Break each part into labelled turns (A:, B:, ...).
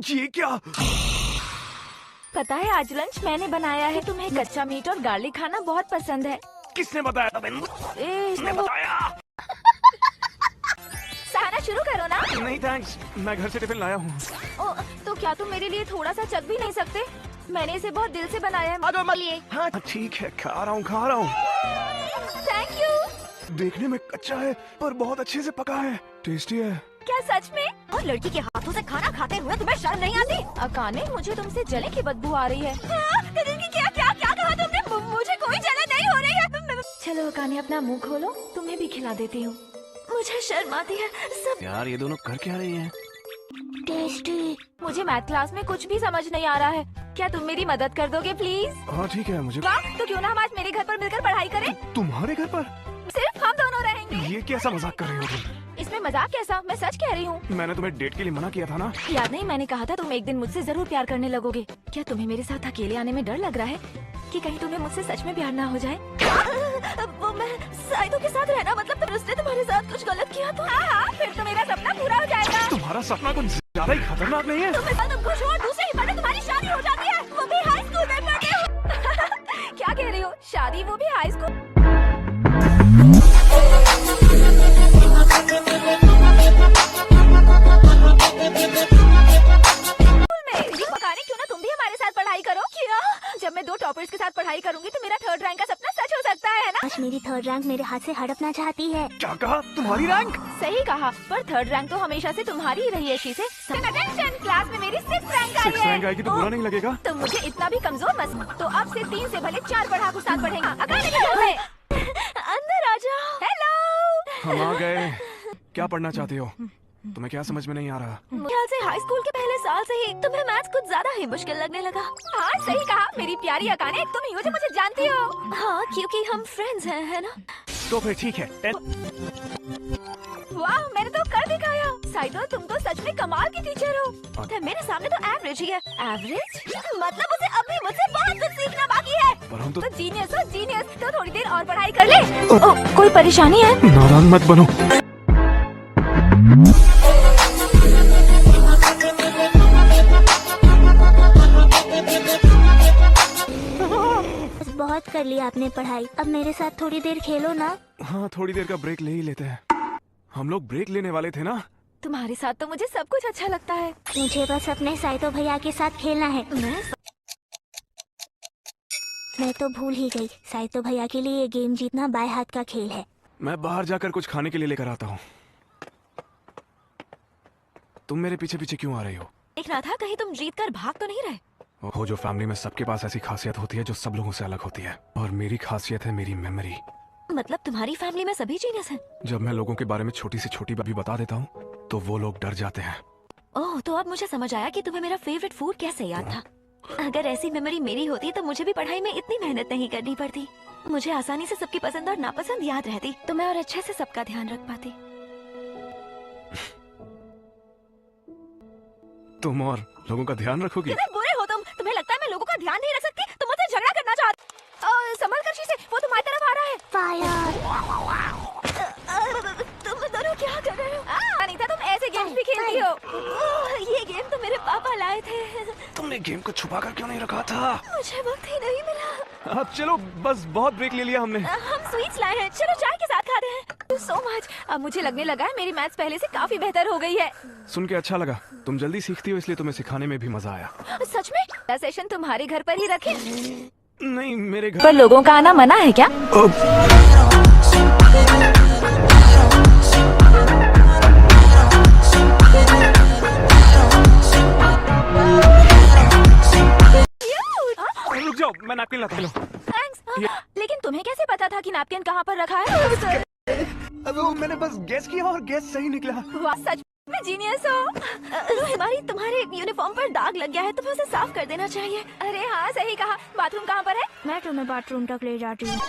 A: ये क्या?
B: पता है आज लंच मैंने बनाया है। तुम्हें कच्चा मीट और गार्लिक खाना बहुत पसंद है।
A: किसने बताया था? किसने बताया?
B: खाना शुरू करो ना।
A: नहीं थैंक्स, मैं घर से टिफिन लाया हूँ।
B: तो क्या तुम मेरे लिए थोड़ा सा चख भी नहीं सकते? मैंने इसे बहुत दिल से बनाया है।
A: हाँ ठीक है, खा रहा हूँ।
B: Thank you.
A: देखने में कच्चा है पर बहुत अच्छे से पका है। टेस्टी है।
B: क्या सच में? और लड़की के हाथों से खाना खाते हुए तुम्हें शर्म नहीं आती? अकाने, मुझे तुमसे जले की बदबू आ रही है। क्या क्या क्या कहा तुमने? मुझे कोई जलन नहीं हो रही है। चलो अकाने, अपना मुंह खोलो, तुम्हें भी खिला देती हूँ। मुझे शर्म आती है सब।
A: यार ये दोनों कर क्या रही हैं?
B: टेस्टी। मुझे मैथ क्लास में कुछ भी समझ नहीं आ रहा है। क्या तुम मेरी मदद कर दोगे प्लीज?
A: हाँ ठीक है, मुझे।
B: वाह, तो क्यों ना हम आज मेरे घर पर मिलकर पढ़ाई करें?
A: तुम्हारे घर पर?
B: सिर्फ हम दोनों रहेंगे।
A: ये कैसा मजाक कर रही हो तुम?
B: इसमें मजाक कैसा? मैं सच कह रही हूँ।
A: मैंने तुम्हें डेट के लिए मना किया था ना?
B: याद नहीं, मैंने कहा था तुम एक दिन मुझसे जरूर प्यार करने लगोगे। क्या तुम्हें मेरे साथ अकेले आने में डर लग रहा है कि कहीं तुम्हें मुझसे सच में प्यार ना हो जाए? वो मैं साइदों के साथ रहना मतलब उसने तुम्हारे साथ कुछ गलत किया तो? हाँ, फिर तो मेरा सपना पूरा हो जाएगा।
A: तुम्हारा सपना कुछ ज्यादा ही खतरनाक नहीं है?
B: तुम खुश हो और दूसरे ही पल तुम्हारी शादी हो जाती है, वो भी हाई स्कूल में पढ़ते हो। क्या कह रही हो? शादी, वो भी हाई स्कूल? क्यों ना तुम भी हमारे साथ पढ़ाई करो? क्या? जब मैं 2 टॉपर्स के साथ पढ़ाई करूंगी तो मेरा 3rd रैंक का सपना सच हो सकता है ना?
C: आज मेरी 3rd रैंक मेरे हाथ से हड़पना चाहती है।
A: क्या कहा? तुम्हारी रैंक?
B: सही कहा, पर 3rd रैंक तो हमेशा से तुम्हारी ही रही है शीशे। अटेंशन, क्लास में मेरी 6th रैंक आई है।
A: 6th रैंक आएगी तो बुरा नहीं लगेगा?
B: तो मुझे इतना भी कमजोर मत। तो अब से 3 से भले 4 पढ़ाकू साथ पढ़ेंगे। अकाने के घर में। अंदर आ जाओ। हेलो।
A: हम आ गए। क्या पढ़ना चाहती हो? तुम्हें क्या समझ में नहीं आ रहा?
B: ख्याल से हाई स्कूल के पहले साल से ही तुम्हें मैथ्स कुछ ज्यादा ही मुश्किल लगने लगा। हाँ सही कहा मेरी प्यारी अकाने, तुम ही हो जो मुझे जानती हो। हाँ, क्योंकि हम फ्रेंड्स हैं, है ना?
A: तो फिर ठीक है।
B: वाह, मैंने तो कर दिखाया। साइदो, तुम तो सच में कमाल की टीचर हो। मेरे सामने तो एवरेज ही है। एवरेज? मतलब उसे अभी मुझसे बहुत कुछ सीखना बाकी है।
A: पर हम तो
B: जीनियस हो, जीनियस। तो थोड़ी देर और पढ़ाई कर ले। कोई परेशानी है?
A: नाराज मत बनो।
C: बहुत कर लिया आपने पढ़ाई, अब मेरे साथ थोड़ी देर खेलो ना।
A: हाँ, थोड़ी देर का ब्रेक ले ही लेते हैं। हम लोग ब्रेक लेने वाले थे ना?
B: तुम्हारे साथ तो मुझे सब कुछ अच्छा लगता है।
C: मुझे बस अपने साइतो भैया के साथ खेलना है। मैं तो भूल ही गई, साइतो भैया के लिए ये गेम जीतना बाएं हाथ का खेल है।
A: मैं बाहर जाकर कुछ खाने के लिए लेकर आता हूँ। तुम मेरे पीछे पीछे क्यों आ रही हो?
B: देख रहा था कहीं तुम जीत कर भाग तो नहीं रहे।
A: ओहो, जो फैमिली में सबके पास ऐसी खासियत होती है जो सब लोगों से अलग होती है, और मेरी खासियत है मेरी मेमोरी।
B: मतलब तुम्हारी फैमिली में सभी जीनियस हैं?
A: जब मैं लोगों के बारे में छोटी से छोटी बात भी बता देता हूँ तो वो लोग डर जाते हैं।
B: ओह, तो अब मुझे समझ आया कि तुम्हें मेरा फेवरेट फूड कैसे याद था। अगर ऐसी मेमोरी मेरी होती तो मुझे भी पढ़ाई में इतनी मेहनत नहीं करनी पड़ती। मुझे आसानी से सबकी पसंद और नापसंद याद रहती, तो मैं और अच्छे से सबका ध्यान रख पाती।
A: तुम और लोगों का ध्यान रखोगी?
B: कितने बुरे हो तुम। तुम्हें लगता है मैं लोगों का ध्यान नहीं रख सकती? तुम मुझसे झगड़ा करना चाहती? संभल कर शीशे, वो तुम्हारी तरफ आ रहा है।
C: फायर।
B: तुम दोनों क्या कर रहे हो? अनीता, तुम ऐसे गेम्स भी खेलती हो? ये गेम तो मेरे पापा लाए थे।
A: तुमने गेम को छुपा कर क्यों नहीं रखा था?
B: मुझे वक्त ही नहीं मिला।
A: अब चलो, बस बहुत ब्रेक ले लिया हमने।
B: हम स्वीट्स लाए हैं, चलो चाय के साथ खाते हैं। So much. अब मुझे लगने लगा है मेरी मैथ्स पहले से काफी बेहतर हो गई है।
A: सुन के अच्छा लगा। तुम जल्दी सीखती हो इसलिए तुम्हें सिखाने में भी मजा आया।
B: सच में? सेशन तुम्हारे घर पर ही रखे?
A: नहीं, मेरे घर
B: पर लोगों का आना मना है क्या?
A: रुक जाओ, मैं नैपकिन लाता हूँ।
B: थैंक्स। लेकिन तुम्हें कैसे पता था कि नैपकिन कहाँ पर रखा है?
A: अब वो मैंने बस गेस किया और गेस सही निकला।
B: वाह, सच में जीनियस हो। हिमारी, तुम्हारे यूनिफॉर्म पर दाग लग गया है, तुम्हें उसे साफ कर देना चाहिए। अरे हाँ, सही कहा। बाथरूम कहाँ पर है?
C: मैं तुम्हें बाथरूम तक ले जाती हूँ।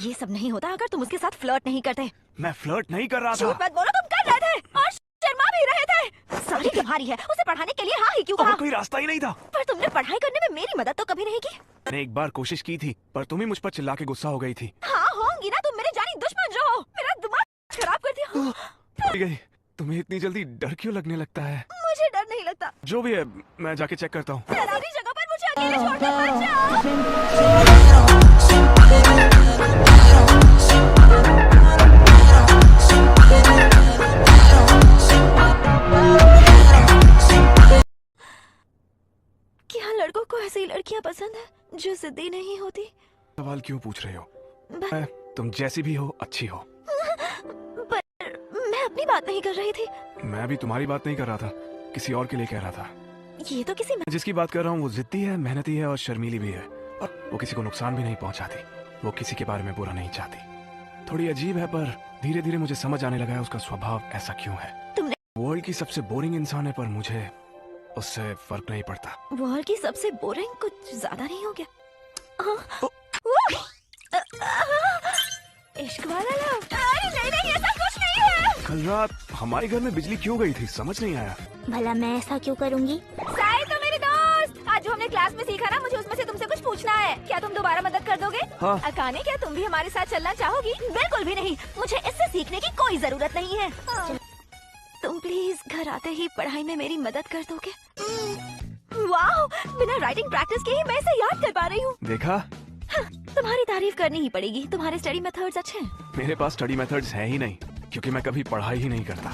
B: ये सब नहीं होता अगर तुम उसके साथ फ्लर्ट नहीं करते।
A: मैं फ्लर्ट नहीं कर रहा था।
B: झूठ मत बोलो, तुम कर रहे थे और शर्मा भी रहे थे। सारी तुम्हारी है। उसे पढ़ाने के लिए हाँ ही क्यों
A: और
B: कहा?
A: कोई रास्ता ही नहीं था।
B: पर तुमने पढ़ाई करने में मेरी मदद तो कभी नहीं की।
A: मैंने एक बार कोशिश की थी, पर तुम ही मुझ पर चिल्ला के गुस्सा हो गई थी।
B: हाँ होंगी ना, तुम मेरे जानी दुश्मन जो हो। मेरा दिमाग खराब कर दिया।
A: गई। तुम्हें इतनी जल्दी डर क्यों लगने लगता है?
B: मुझे डर नहीं लगता।
A: जो भी है, मैं जाके चेक करता हूँ।
B: डरावनी जगह पर मुझे अकेले छोड़कर मत जाओ। क्या लड़कों को ऐसी लड़कियां पसंद है जो जिद्दी नहीं होती?
A: सवाल क्यों पूछ रहे हो? तुम जैसी भी हो अच्छी हो।
B: पर मैं अपनी बात नहीं कर रही थी।
A: मैं भी तुम्हारी बात नहीं कर रहा था, किसी और के लिए कह रहा था।
B: ये तो किसी
A: जिसकी बात कर रहा हूँ वो जिद्दी है, मेहनती है और शर्मीली भी है, और वो किसी को नुकसान भी नहीं पहुंचाती। वो किसी के बारे में बुरा नहीं चाहती। थोड़ी अजीब है, पर धीरे धीरे मुझे समझ आने लगा है उसका स्वभाव ऐसा क्यों है।
B: तुमने
A: वर्ल्ड की सबसे बोरिंग इंसान है, पर मुझे उससे फर्क नहीं पड़ता।
B: वर्ल्ड की सबसे बोरिंग कुछ ज्यादा नहीं हो गया? इश्क वाला लव? अरे नहीं नहीं, ऐसा कुछ नहीं है।
A: कल रात हमारे घर में बिजली क्यों गई थी, समझ नहीं आया।
C: भला मैं ऐसा क्यों करूँगी?
B: साई तो मेरे दोस्त, आज जो हमने क्लास में सीखा ना, मुझे उसमें से तुमसे कुछ पूछना है। क्या तुम दोबारा मदद कर दोगे?
A: हाँ।
B: अकाने, क्या तुम भी हमारे साथ चलना चाहोगी? बिल्कुल भी नहीं, मुझे इससे सीखने की कोई जरूरत नहीं है। तुम प्लीज घर आते ही पढ़ाई में मेरी मदद कर दोगे? वाह, बिना राइटिंग प्रैक्टिस के ही मैं इसे याद कर पा रही हूँ।
A: देखा,
B: तुम्हारी तारीफ करनी ही पड़ेगी, तुम्हारे स्टडी मेथड्स अच्छे हैं।
A: मेरे पास स्टडी मेथड्स हैं ही नहीं, क्योंकि मैं कभी पढ़ाई ही नहीं करता।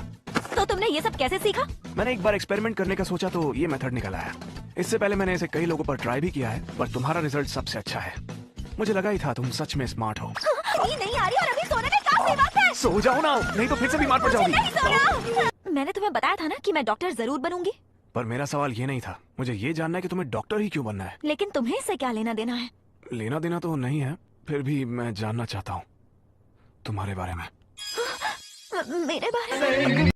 B: तो तुमने ये सब कैसे सीखा?
A: मैंने एक बार एक्सपेरिमेंट करने का सोचा तो ये मेथड निकल आया। इससे पहले मैंने इसे कई लोगों पर ट्राई भी किया है, पर तुम्हारा रिजल्ट सबसे अच्छा है। मुझे लगा ही था तुम सच में स्मार्ट हो।
B: नींद नहीं आ रही और अभी सोने में कहाँ से वक्त है?
A: सो जाओ ना, नहीं तो फिर से बीमार पड़ जाओगी।
B: नहीं सोना। मैंने तुम्हें बताया था ना कि मैं डॉक्टर जरूर बनूंगी।
A: पर मेरा सवाल ये नहीं था, मुझे ये जानना है कि तुम्हें डॉक्टर ही क्यों बनना है।
B: लेकिन तुम्हें इससे क्या लेना देना है?
A: लेना देना तो नहीं है, फिर भी मैं जानना चाहता हूँ तुम्हारे बारे में।
B: मेरे बारे में?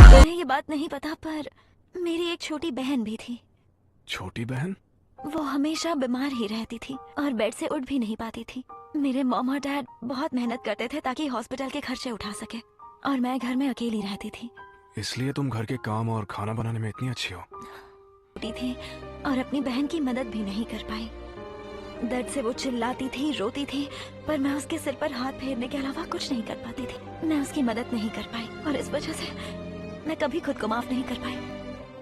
B: मुझे ये बात नहीं पता, पर मेरी एक छोटी बहन भी थी।
A: छोटी बहन?
B: वो हमेशा बीमार ही रहती थी और बेड से उठ भी नहीं पाती थी। मेरे मॉम और डैड बहुत मेहनत करते थे ताकि हॉस्पिटल के खर्चे उठा सके, और मैं घर में अकेली रहती थी।
A: इसलिए तुम घर के काम और खाना बनाने में इतनी अच्छी हो।
B: छोटी थी और अपनी बहन की मदद भी नहीं कर पाई। दर्द से वो चिल्लाती थी, रोती थी, पर मैं उसके सिर पर हाथ फेरने के अलावा कुछ नहीं कर पाती थी। मैं उसकी मदद नहीं कर पाई और इस वजह से मैं कभी खुद को माफ नहीं कर पाई।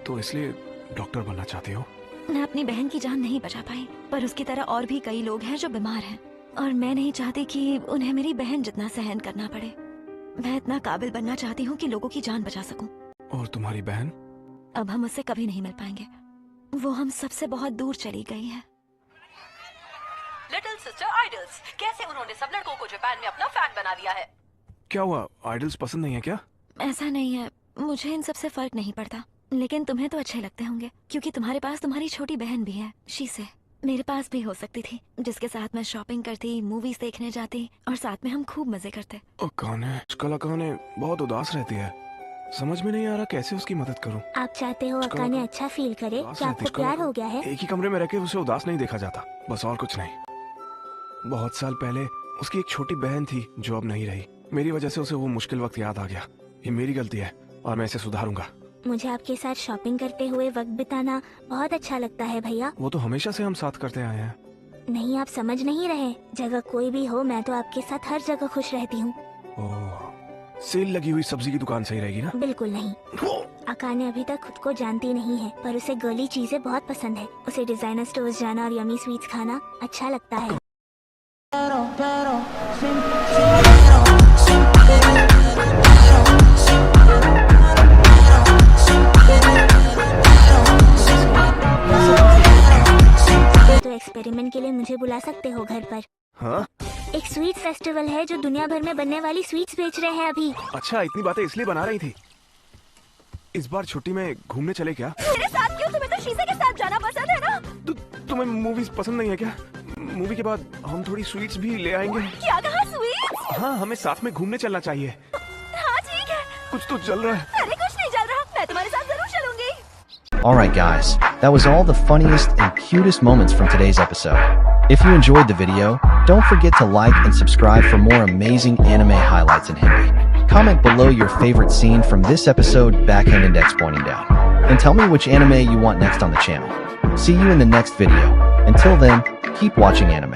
A: तो इसलिए डॉक्टर बनना चाहती हो?
B: मैं अपनी बहन की जान नहीं बचा पाई, पर उसकी तरह और भी कई लोग हैं जो बीमार हैं, और मैं नहीं चाहती कि उन्हें मेरी बहन जितना सहन करना पड़े। मैं इतना काबिल बनना चाहती हूँ कि लोगों की जान बचा सकूं।
A: और तुम्हारी बहन?
B: अब हम उससे कभी नहीं मिल पाएंगे। वो हम सबसे बहुत दूर चली गई है।
D: लिटिल सिस्टर आइडल्स, कैसे उन्होंने सब लड़कों को जापान में अपना फैन बना दिया है।
A: क्या हुआ, आइडल्स पसंद नहीं है क्या?
B: ऐसा नहीं है, मुझे इन सबसे फर्क नहीं पड़ता, लेकिन तुम्हें तो अच्छे लगते होंगे क्योंकि तुम्हारे पास तुम्हारी छोटी बहन भी है, शीसे। मेरे पास भी हो सकती थी, जिसके साथ मैं शॉपिंग करती, मूवीज देखने जाती और साथ में हम खूब मजे करते।
A: अकाने, आजकल अकाने बहुत उदास रहती है, समझ में नहीं आ रहा कैसे उसकी मदद करूं।
C: आप चाहते हो अकाने अच्छा फील करे? क्या आपको प्यार हो गया है?
A: एक ही कमरे में रह के उसे उदास नहीं देखा जाता, बस, और कुछ नहीं। बहुत साल पहले उसकी एक छोटी बहन थी जो अब नहीं रही। मेरी वजह से उसे वो मुश्किल वक्त याद आ गया। ये मेरी गलती है और मैं इसे सुधारूंगा।
C: मुझे आपके साथ शॉपिंग करते हुए वक्त बिताना बहुत अच्छा लगता है भैया।
A: वो तो हमेशा से हम साथ करते आए हैं।
C: नहीं, आप समझ नहीं रहे। जगह कोई भी हो, मैं तो आपके साथ हर जगह खुश रहती हूँ।
A: ओह, सेल लगी हुई सब्जी की दुकान सही रहेगी ना?
C: बिल्कुल नहीं। अकाने अभी तक खुद को जानती नहीं है, पर उसे गर्ली चीजें बहुत पसंद है। उसे डिजाइनर स्टोर्स जाना और यमी स्वीट्स खाना अच्छा लगता है। तो एक्सपेरिमेंट के लिए मुझे बुला सकते हो घर पर।
A: हाँ?
C: एक स्वीट फेस्टिवल है जो दुनिया भर में बनने वाली स्वीट्स बेच रहे हैं अभी।
A: अच्छा, इतनी बातें इसलिए बना रही थी। इस बार छुट्टी में घूमने चले क्या?
B: मेरे साथ क्यों? तुम्हें तो शीशे के साथ जाना पसंद है ना?
A: तुम्हें मूवीज पसंद नहीं है क्या? मूवी के बाद हम थोड़ी स्वीट्स भी ले आएंगे।
B: क्या कहा? स्वीट्स?
A: हाँ, हमें साथ में घूमने चलना चाहिए।
B: हाँ ठीक है।
A: कुछ तो चल रहा है।
B: अरे कुछ नहीं चल रहा, मैं तुम्हारे साथ जरूर चलूंगी।
E: Alright guys, that was all the funniest and cutest moments from today's episode. If you enjoyed the video, don't forget to like and subscribe for more amazing anime highlights in Hindi. Comment below your favorite scene from this episode, backhand index pointing down. and tell me which anime you want next on the channel. See you in the next video. Until then, keep watching anime.